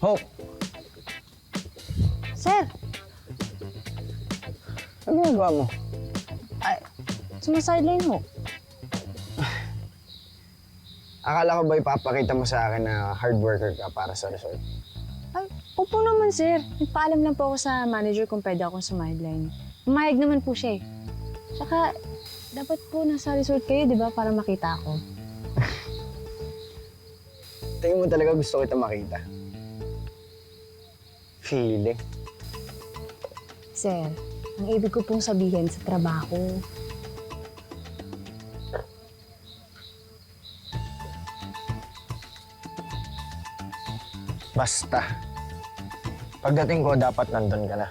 Hope! Sir, Ano ginagawa mo? sumasideline ho. Akala ko ba ipapakita mo sa akin na hard worker ka para sa resort? Ay, opo naman, sir. Nagpaalam lang po ako sa manager kung pwede akong sumideline. Umayag naman po siya eh. Tsaka, dapat po nasa resort kayo, di ba, para makita ako. Tingin mo talaga gusto kita makita. Feeling. Sir, ang ibig ko pong sabihin sa trabaho. Basta. Pagdating ko, dapat nandun ka na.